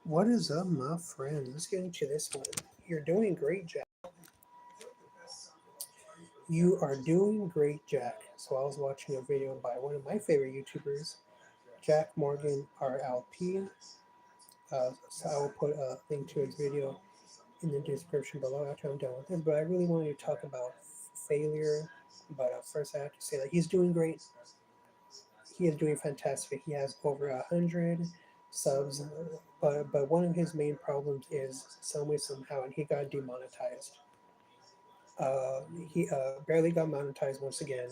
What is up, my friend? Let's get into this one. You're doing great, Jack. You are doing great, Jack. So I was watching a video by one of my favorite YouTubers, Jack Morgan RLP. So I will put a link to his video in the description below after I'm done with this. But I really wanted to talk about failure. But first, I have to say that he's doing great. He is doing fantastic. He has over 100 subs, but one of his main problems is some way somehow, and he got demonetized. He barely got monetized once again,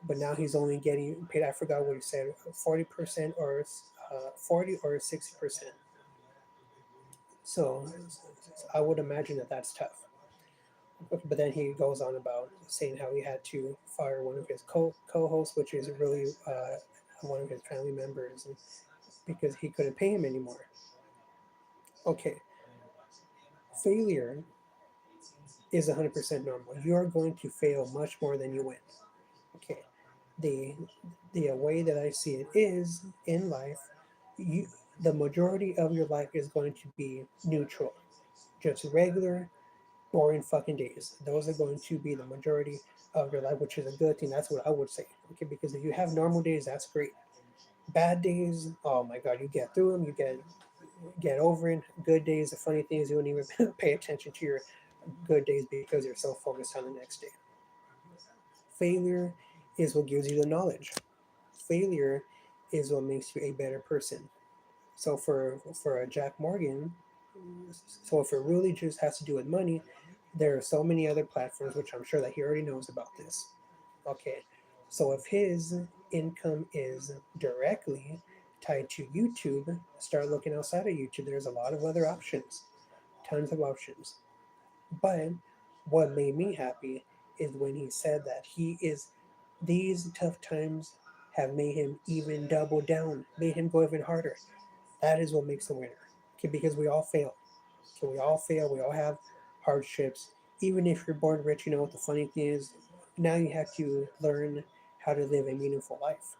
but now he's only getting paid. I forgot what he said, 40% or 40 or 60%. So I would imagine that that's tough. But then he goes on about saying how he had to fire one of his co-hosts, which is really one of his family members, because he couldn't pay him anymore. Okay, failure is 100% normal. You're going to fail much more than you win. Okay, the the way that I see it is in life, you the majority of your life is going to be neutral, just regular, boring fucking days. Those are going to be the majority of your life, which is a good thing. That's what I would say. Okay, because if you have normal days, that's great. Bad days, oh my god, you get through them, you get over it. Good days, the funny thing is you don't even pay attention to your good days because you're so focused on the next day. Failure is what gives you the knowledge. Failure is what makes you a better person. So for a Jack Morgan, so if it really just has to do with money, there are so many other platforms which I'm sure that he already knows about this. Okay, so if his income is directly tied to YouTube, start looking outside of YouTube. There's a lot of other options, tons of options. But what made me happy is when he said that he is these tough times have made him even double down, made him go even harder. That is what makes a winner. Okay, because we all fail. Okay, we all fail. We all have hardships. Even if you're born rich, you know what the funny thing is? Now you have to learn how to live a meaningful life.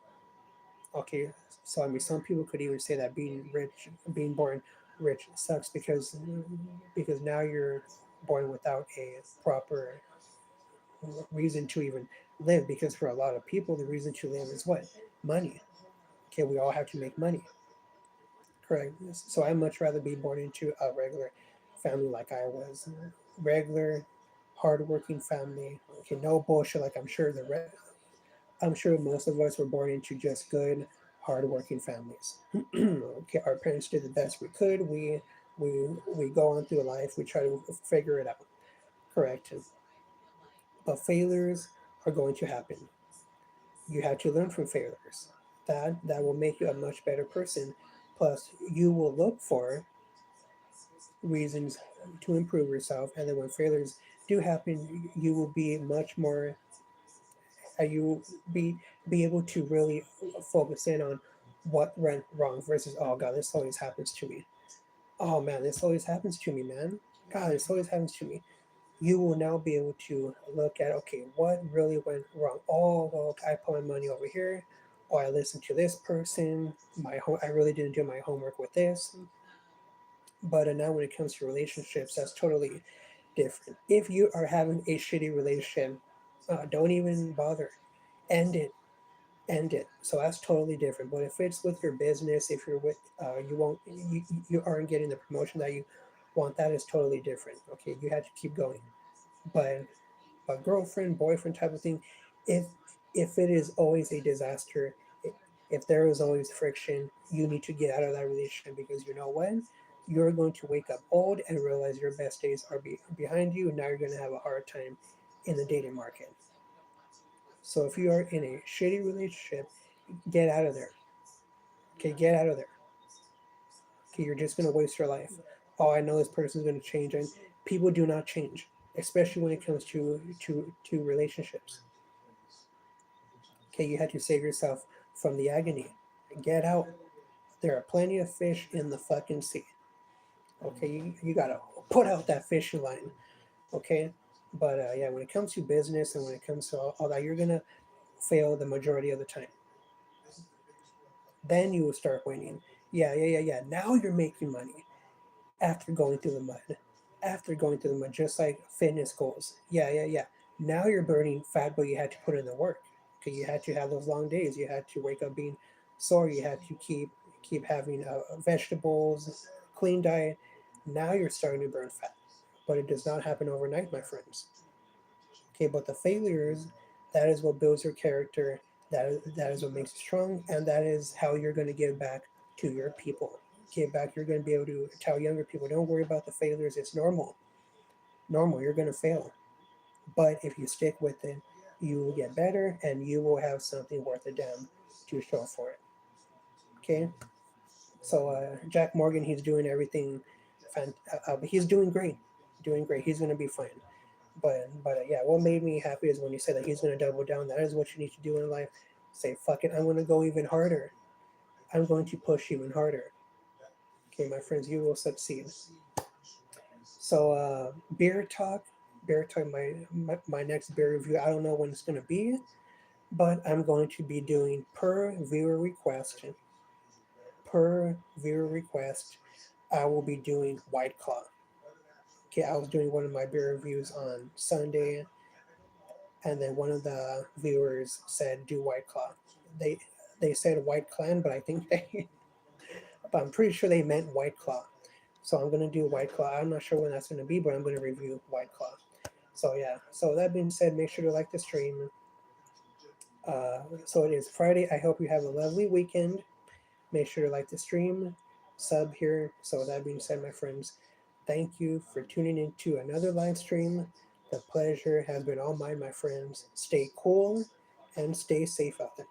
Okay, so I mean, some people could even say that being rich, being born rich, sucks because now you're born without a proper reason to even live. Because for a lot of people, the reason to live is what? Money. Okay, we all have to make money. Correct. So I'd much rather be born into a regular family like I was, regular, hardworking family. Okay, no bullshit. Like I'm sure most of us were born into just good, hardworking families. Okay, our parents did the best we could. We go on through life. We try to figure it out. Correct. But failures are going to happen. You have to learn from failures. That will make you a much better person. Plus, you will look for reasons to improve yourself, and then when failures do happen, you will be much more. You will be able to really focus in on what went wrong versus oh god, this always happens to me. Oh man, this always happens to me, man. God, this always happens to me. You will now be able to look at okay, what really went wrong. Oh, well, I put my money over here. Oh, I listened to this person. I really didn't do my homework with this. But now when it comes to relationships, that's totally different. If you are having a shitty relationship, don't even bother. End it. End it. So that's totally different. But if it's with your business, if you're with, you aren't getting the promotion that you want. That is totally different. Okay, you have to keep going. But girlfriend, boyfriend type of thing, if it is always a disaster, if there is always friction, you need to get out of that relationship because you know when you're going to wake up old and realize your best days are behind you, and now you're going to have a hard time in the dating market. So if you are in a shitty relationship, get out of there. Okay, get out of there. Okay, you're just going to waste your life. Oh, I know this person's going to change, and people do not change, especially when it comes to relationships. Okay, you had to save yourself from the agony. Get out. There are plenty of fish in the fucking sea. Okay, you gotta put out that fishing line. Okay, but yeah, when it comes to business and when it comes to all that, you're gonna fail the majority of the time. Then you will start winning. Yeah. Now you're making money. after going through the mud. After going through the mud, just like fitness goals. Yeah, yeah, yeah. Now you're burning fat, but you had to put in the work. Okay, you had to have those long days. You had to wake up being sore. You had to keep having vegetables, clean diet. Now you're starting to burn fat, but it does not happen overnight, my friends. Okay, but the failures, that is what builds your character. That is what makes you strong, and that is how you're going to give back to your people. Give back. You're going to be able to tell younger people, don't worry about the failures. It's normal. Normal. You're going to fail, but if you stick with it, you will get better, and you will have something worth a damn to show for it. Okay. So Jack Morgan, he's doing everything. He's doing great. Doing great. He's going to be fine. But yeah, what made me happy is when you said that he's going to double down. That is what you need to do in life. Say, fuck it, I'm going to go even harder. I'm going to push even harder. Okay, my friends, you will succeed. So beer talk. My next beer review. I don't know when it's going to be, but I'm going to be doing per viewer request. Per viewer request, I will be doing White Claw. Okay, I was doing one of my beer reviews on Sunday, and then one of the viewers said do White Claw. They they said White Clan, but I think they, but I'm pretty sure they meant White Claw. So I'm gonna do White Claw. I'm not sure when that's gonna be, but I'm gonna review White Claw. So yeah. So that being said, make sure to like the stream. So it is Friday. I hope you have a lovely weekend. Make sure to like the stream, sub here. So that being said, my friends, thank you for tuning in to another live stream. The pleasure has been all mine, my friends. Stay cool and stay safe out there.